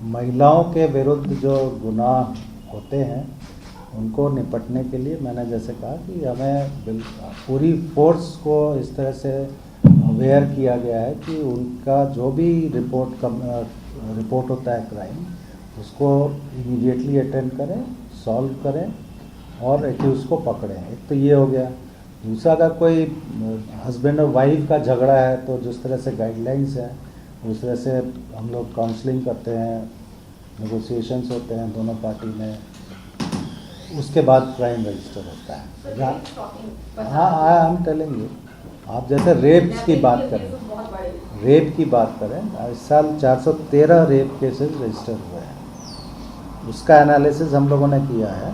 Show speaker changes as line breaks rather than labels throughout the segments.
महिलाओं के विरुद्ध जो गुनाह होते हैं उनको निपटने के लिए मैंने जैसे कहा कि हमें पूरी फोर्स को इस तरह से अवेयर किया गया है कि उनका जो भी रिपोर्ट होता है क्राइम उसको इमीडिएटली अटेंड करें, सॉल्व करें और एक्यूज़ को पकड़ें। एक तो ये हो गया। दूसरा, अगर कोई हस्बैंड और वाइफ का झगड़ा है तो जिस तरह से गाइडलाइंस है उस तरह से हम लोग काउंसलिंग करते हैं, नेगोशिएशंस होते हैं दोनों पार्टी में, उसके बाद क्राइम रजिस्टर होता है। हाँ, आई एम टेलिंग यू, आप जैसे रेप्स की बात करें, इस साल 413 रेप केसेस रजिस्टर हुए हैं। उसका एनालिसिस हम लोगों ने किया है।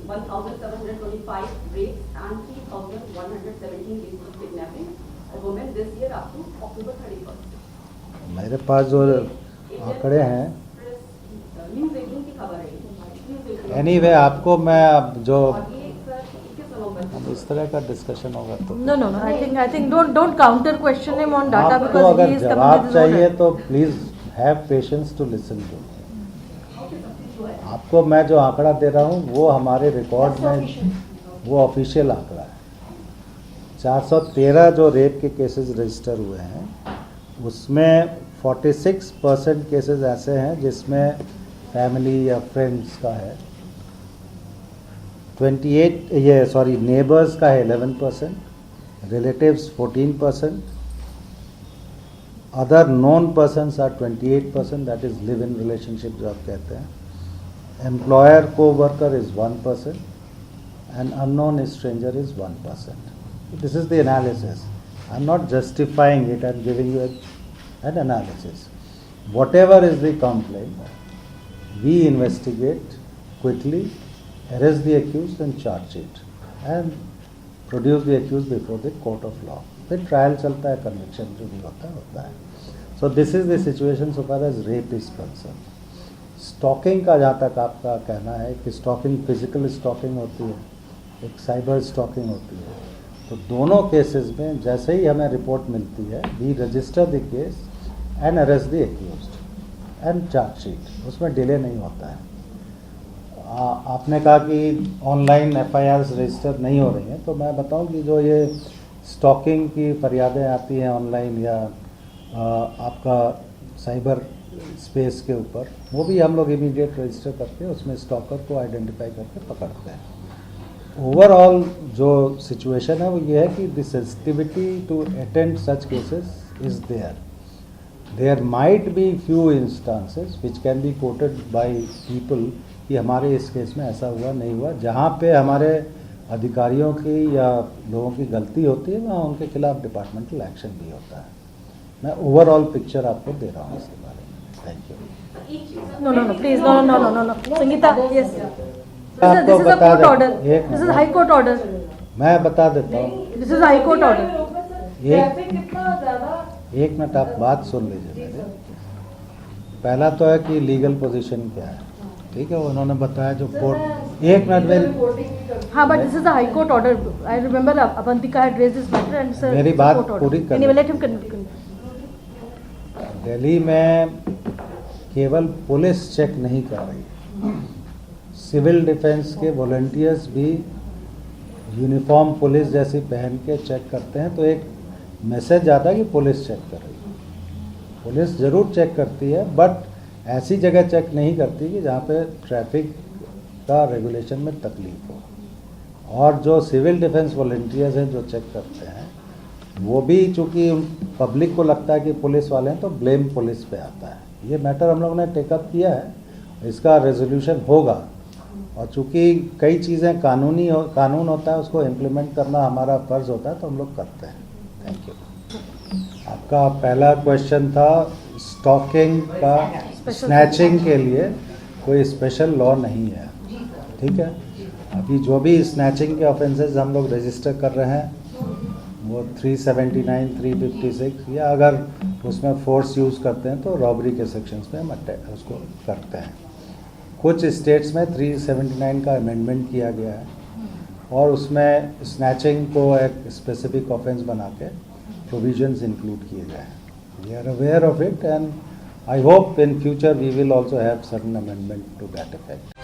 1,725 rapes and 3,117 cases of kidnapping of women this year up to October 31st.
मेरे पास जो आंकड़े हैं,
न्यूज़ 18 की खबर है।
एनीवे आपको मैं अब जो इस तरह का डिस्कशन होगा तो
No, I think don't counter question him on data
आपको
because he
अगर
is coming
जवाब
with his own.
चाहिए तो please have patience to listen to. आपको मैं जो आंकड़ा दे रहा हूँ वो हमारे रिकॉर्ड में, वो ऑफिशियल आंकड़ा है। 413 जो रेप के केसेस रजिस्टर हुए हैं उसमें 46% केसेस ऐसे हैं जिसमें फैमिली या फ्रेंड्स का है, नेबर्स का है 11%, relatives 14%, other non persons are 28%, that is live in relationship जो आप कहते हैं, एम्प्लॉयर को worker is 1% and unknown stranger is 1%. This is the analysis. I am not justifying it, I am giving you an analysis. Whatever is the complaint, we investigate quickly, arrest the accused and charge it and produce the accused before the court of law. फिर trial चलता है, conviction जो भी होता है। So this is the situation so far as rape is concerned. Stalking का जहाँ तक आपका कहना है कि स्टॉकिंग फिजिकल स्टॉकिंग होती है, एक साइबर स्टॉकिंग होती है, तो दोनों केसेस में जैसे ही हमें रिपोर्ट मिलती है we register the case and arrest the accused and chargesheet, उसमें डिले नहीं होता है। आपने कहा कि ऑनलाइन एफआईआर्स रजिस्टर नहीं हो रही हैं, तो मैं बताऊं कि जो ये स्टॉकिंग की फरियादें आती हैं ऑनलाइन या आपका साइबर स्पेस के ऊपर, वो भी हम लोग इमीडिएट रजिस्टर करके उसमें स्टॉकर को आइडेंटिफाई करके पकड़ते हैं। ओवरऑल जो सिचुएशन है वो ये है कि the sensitivity to attend such cases is there might be few instances which can be quoted by people कि हमारे इस केस में ऐसा हुआ नहीं हुआ, जहाँ पे हमारे अधिकारियों की या लोगों की गलती होती है वहाँ उनके खिलाफ डिपार्टमेंटल एक्शन भी होता है। मैं ओवरऑल पिक्चर आपको दे रहा हूँ इसके बारे में। Thank you.
No, please, no. Sangeeta, yes.
आपको
This is a
बता
court
दें,
order.
एक
This is a high court order.
मैं बता देता हूँ,
This is a high court order.
एक मिनट आप बात सुन लीजिए मेरे। पहला तो है कि लीगल पोजीशन क्या है, ठीक है, उन्होंने बताया जो कोर्ट, एक मिनट मेरी,
हाँ, but this is a high court order. I remember Avantika had raised this matter and it's a
मेरी
it's a
बात
court order.
पूरी कर
Anyway,
लो।
let him continue.
दिल्ली में केवल पुलिस चेक नहीं कर रही, सिविल डिफेंस के वॉलंटियर्स भी यूनिफॉर्म पुलिस जैसी पहन के चेक करते हैं, तो एक मैसेज आता है कि पुलिस चेक कर रही है। पुलिस ज़रूर चेक करती है बट ऐसी जगह चेक नहीं करती कि जहाँ पे ट्रैफिक का रेगुलेशन में तकलीफ हो। और जो सिविल डिफेंस वॉलंटियर्स हैं जो चेक करते हैं वो भी चूँकि पब्लिक को लगता है कि पुलिस वाले हैं तो ब्लेम पुलिस पे आता है। ये मैटर हम लोगों ने टेकअप किया है, इसका रेजोल्यूशन होगा। और चूँकि कई चीज़ें कानून होता है, उसको इम्प्लीमेंट करना हमारा फ़र्ज़ होता है, तो हम लोग करते हैं। Thank you. आपका पहला क्वेश्चन था स्टॉकिंग का, स्नैचिंग के लिए कोई स्पेशल लॉ नहीं है, ठीक है। अभी जो भी स्नैचिंग के ऑफेंसेस हम लोग रजिस्टर कर रहे हैं वो 379, 356 या अगर उसमें फोर्स यूज़ करते हैं तो रॉबरी के सेक्शंस में हम उसको करते हैं। कुछ स्टेट्स में 379 का अमेंडमेंट किया गया है और उसमें स्नैचिंग को एक स्पेसिफिक ऑफेंस बना के प्रोविजंस इंक्लूड किए गए हैं। We are aware of it, and I hope in future we will also have certain amendment to that effect.